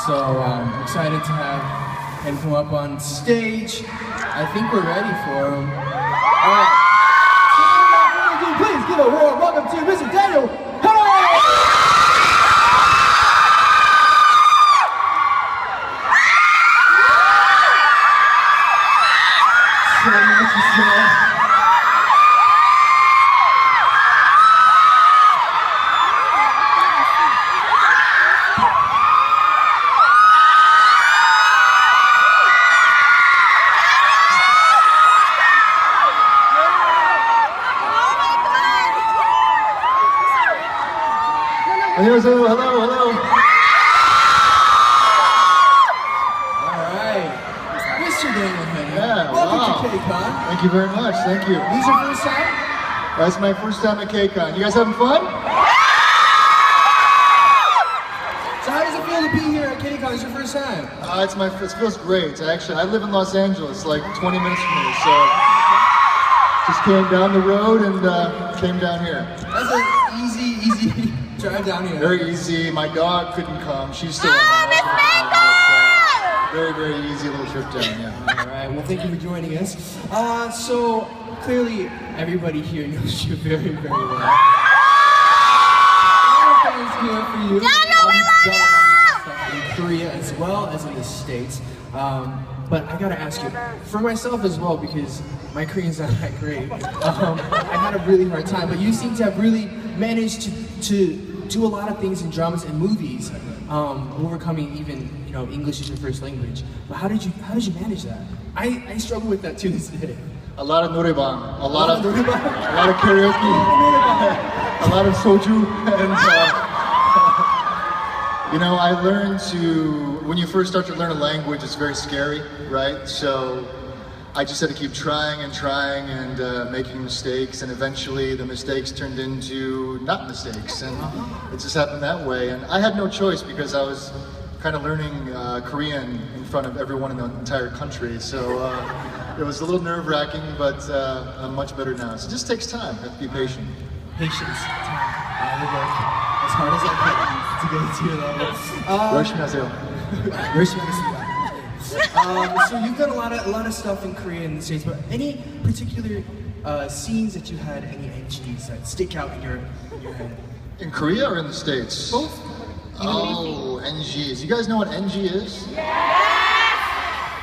So I'm excited to have him come up on stage. I think we're ready for him. All right. So please give a warm welcome to Mr. Daniel Henney! So nice to see you. 안녕하세요. Hello. Alright. Mr. Daniel Henney. Yeah, welcome wow. to KCON. Thank you very much. Thank you. This is your first time? That's my first time at KCON. You guys having fun? So how does it feel to be here at KCON? It's your first time? It feels great. I live in Los Angeles, like 20 minutes from here, so just came down the road and came down here. That's an easy drive down here. Very easy. My dog couldn't come. She's still at home. Very, very easy little trip down, yeah. All right, well, thank you for joining us. So, clearly, everybody here knows you very, very well. Everybody's here for you. Daniel, we love you! In Korea as well as in the States. But I gotta ask you, for myself as well, because my Korean's not that great, I had a really hard time, but you seem to have really managed to do a lot of things in dramas and movies, overcoming even, English is your first language. But how did you manage that? I struggle with that to this day. A lot of noraebang, a lot of noraebang. karaoke, a lot of soju, and I learned when you first start to learn a language, it's very scary, right? So I just had to keep trying and making mistakes, and eventually the mistakes turned into not mistakes, and it just happened that way. And I had no choice because I was kind of learning Korean in front of everyone in the entire country, so it was a little nerve-wracking, but I'm much better now. So it just takes time. You have to be patient. Patience, time. I will work as hard as I can to get to your level. 열심히 하세요. 열심히 하겠습니다. So you've done a lot of stuff in Korea and the States, but any particular scenes that you had, any NGs that stick out in your head? In Korea or in the States? Both. Oh, NGs. You guys know what NG is? Yes!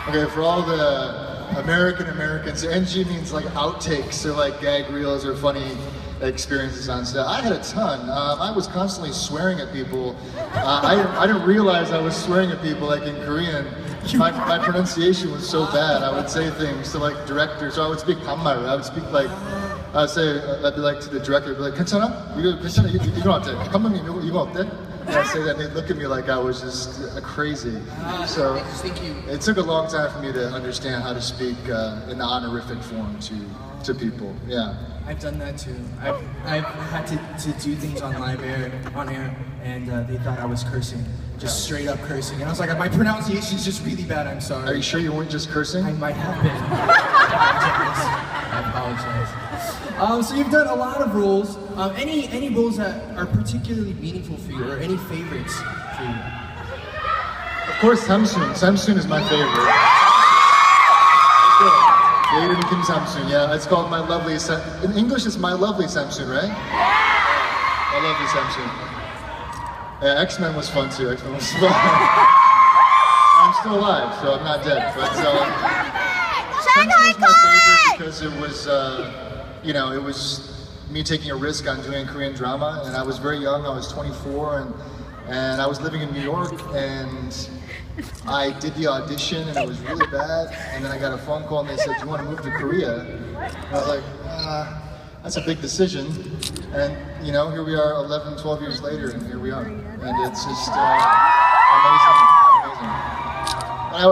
Okay, for all the Americans, NG means like outtakes, or like gag reels or funny experiences on set. I had a ton. I was constantly swearing at people. I didn't realize I was swearing at people like in Korean. My pronunciation was so bad. I would say things to like directors. So I would speak 반말. I would speak like, I'd be like to the director, I'd be like, 괜찮아? 괜찮아? 이거 어때? 감독님 이거 어때? And I'd say that, and they'd look at me like I was just crazy. So it took a long time for me to understand how to speak in the honorific form to people. Yeah. I've done that too. I've had to do things on air, and they thought I was cursing, just straight up cursing. And I was like, my pronunciation's just really bad. I'm sorry. Are you sure you weren't just cursing? I might have been. I apologize. So you've done a lot of roles. Any roles that are particularly meaningful for you, or any favorites for you? Of course, Samsoon. Samsoon is my favorite. Kim Samsoon, yeah, it's called My Lovely In English, it's My Lovely Samsoon, right? My Lovely Samsoon. Yeah, X-Men was fun too. X-Men was fun. I'm still alive, so I'm not dead. But Samsoon was my favorite because it was, it was me taking a risk on doing Korean drama, and I was very young. I was 24, and I was living in New York, and I did the audition and it was really bad, and then I got a phone call and they said, do you want to move to Korea? And I was like, that's a big decision. And here we are 11, 12 years later, and here we are. And it's just amazing.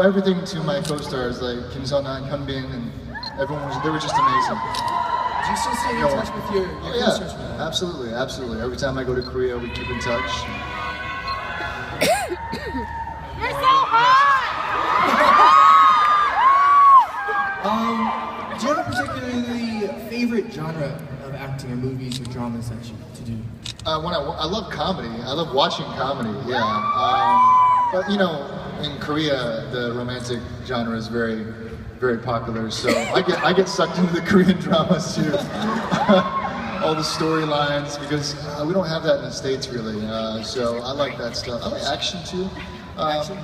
Everything to my co-stars like Kim Seon-han, Hyunbin, and everyone they were just amazing. Do you still stay in touch with your co-stars? Yeah, absolutely. Every time I go to Korea, we keep in touch. You're so hot! Do you have a particularly favorite genre of acting or movies or dramas that you to do? I love comedy. I love watching comedy. Yeah. But you know, in Korea, the romantic genre is very, very popular. So I get sucked into the Korean dramas too. All the storylines, because we don't have that in the States really. So I like that stuff. I like action too.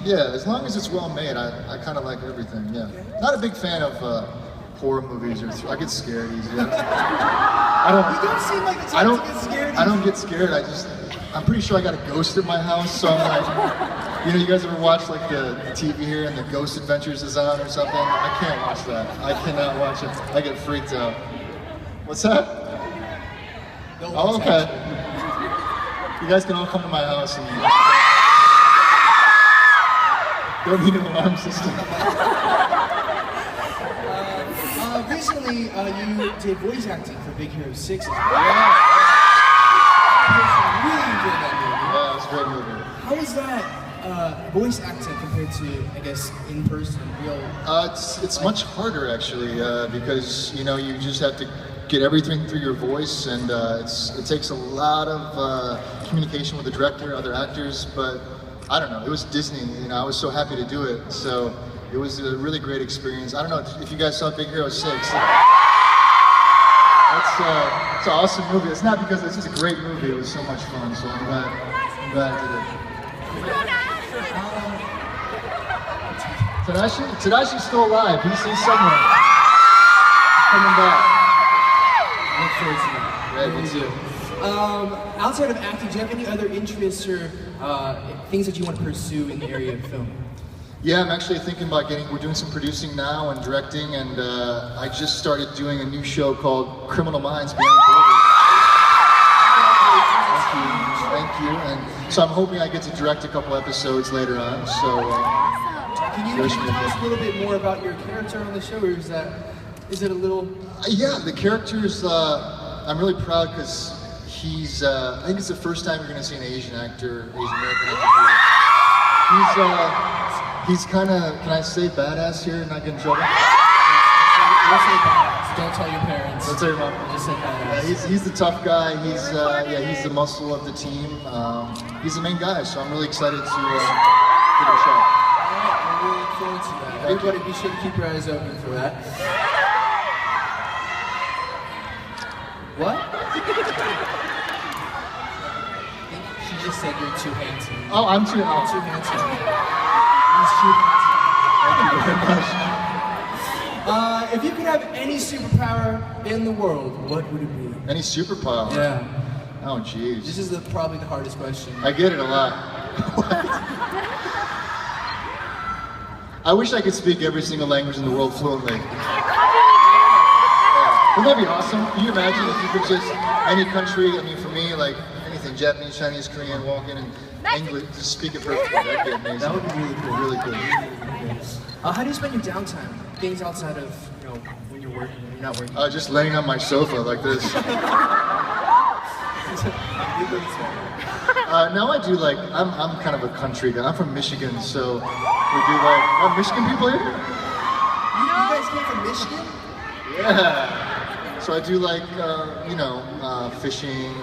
Yeah, as long as it's well made, I kind of like everything. Yeah, not a big fan of horror movies or I get scared easy. You don't seem like the type to get scared. I don't get scared. I'm pretty sure I got a ghost at my house, so I'm like, you know, you guys ever watch like the TV here and the Ghost Adventures is on or something? I can't watch that. I cannot watch it. I get freaked out. What's that? Oh, okay. You guys can all come to my house and don't need an alarm system. Recently, you did voice acting for Big Hero 6 as well. Yeah. I really enjoyed that movie. Yeah, it's a great movie. How is that voice acting compared to, I guess, in person, real? It's much harder actually because you know you just have to get everything through your voice, and it takes a lot of communication with the director, other actors. But I don't know, it was Disney. You know, I was so happy to do it. So it was a really great experience. I don't know if you guys saw Big Hero 6. It's an awesome movie. It's not because it's just a great movie. It was so much fun. So I'm glad I did it. Tadashi's still alive. He's somewhere. Coming back. Look forward to that. Yeah, me too. Outside of acting, do you have any other interests or things that you want to pursue in the area of film? Yeah, I'm actually thinking about we're doing some producing now and directing, and I just started doing a new show called Criminal Minds Beyond Borders. Thank you. And so I'm hoping I get to direct a couple episodes later on. So Can you tell us a little bit more about your character on the show, or is it a little? Yeah, the characters. I'm really proud because he's. I think it's the first time you're going to see an Asian American actor. He's kind of. Can I say badass here and not get in trouble? Don't say badass. Don't tell your parents. Don't tell your mom. Just say badass. Yeah, he's the tough guy. He's the muscle of the team. He's the main guy, so I'm really excited to give it a shot. I really look forward to that. Everybody, be sure to keep your eyes open for that. What? She just said you're too handsome. Oh, I'm too Too handsome. handsome. He's too handsome. Thank you very much. If you could have any superpower in the world, what would it be? Any superpower? Yeah. Oh, jeez. This is probably the hardest question. I get it a lot. I wish I could speak every single language in the world fluently. Wouldn't that be awesome? Can you imagine if you could just, any country, I mean for me, like anything, Japanese, Chinese, Korean, walk in and English, just speak it perfectly. That'd be amazing. That would be really cool. Really cool. How do you spend your downtime? Things outside of, when you're working, when you're not working? Just laying on my sofa like this. Now I do I'm kind of a country guy. I'm from Michigan, so we do Michigan people here? You guys came from Michigan? Yeah. So I do fishing,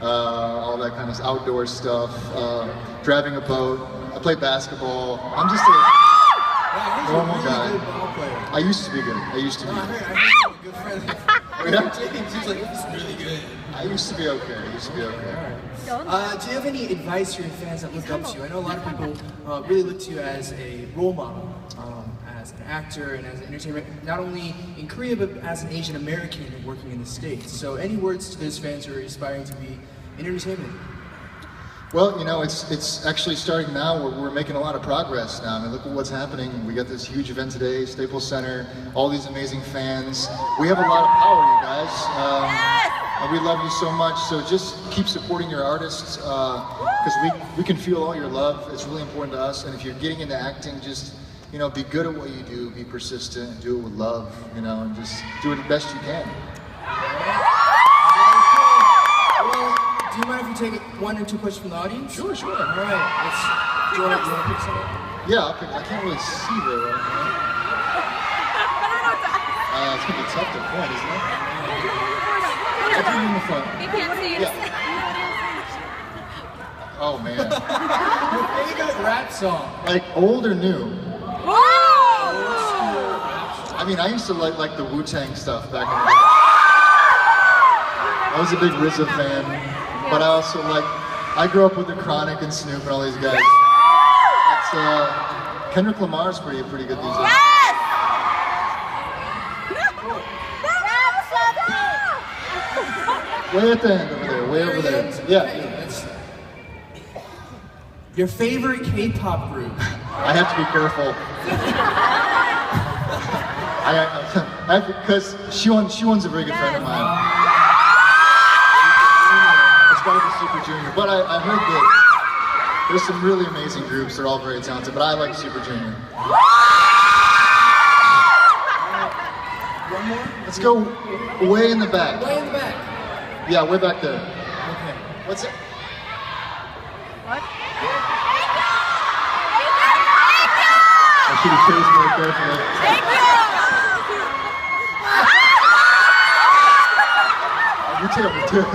all that kind of outdoor stuff, driving a boat. I play basketball. I'm just a normal guy. Good ball player. I used to be good. I used to be I good. heard a good friend. Yeah? James, he's like, he's really good. I used to be okay. Do you have any advice for your fans that look up to you? I know a lot of people really look to you as a role model, as an actor and as an entertainer, not only in Korea, but as an Asian American working in the States. So any words to those fans who are aspiring to be in entertainment? Well, it's actually starting now. We're making a lot of progress now. I mean, look at what's happening. We got this huge event today, Staples Center, all these amazing fans. We have a lot of power, you guys. And we love you so much. So just keep supporting your artists because we can feel all your love. It's really important to us. And if you're getting into acting, just be good at what you do, be persistent, and do it with love. And just do it the best you can. Do you mind if we take one or two questions from the audience? Sure. All right. Do you want to pick someone? Yeah, I'll pick. I can't really see very well. It's gonna be tough to point, isn't it? I'll put you in the front. We can't see you. Yeah. Oh man. Your favorite rap song? Like old or new? Whoa! I mean, I used to like the Wu-Tang stuff back in the day. I was a big RZA fan, but I also I grew up with the Chronic and Snoop and all these guys. That's Kendrick Lamar's pretty good these days. Yes! Way at the end over there, way over there. Yeah. Your favorite K-pop group? I have to be careful. Because Shiwon's a very good friend of mine. It's gotta be Super Junior. But I heard that there's some really amazing groups. They're all very talented. But I like Super Junior. One more? Let's go way in the back. Way in the back. Yeah, way back there. Okay. What's it? What? I should have chased more carefully. You're terrible too.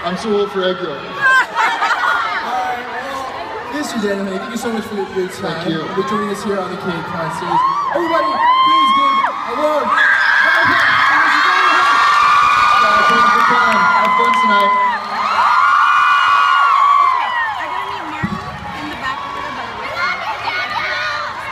I'm too old for egg yolk. Alright, well, Mr. Daniel, thank you so much for your time. Thank you. For joining us here on the KCON series. Everybody, please give a warm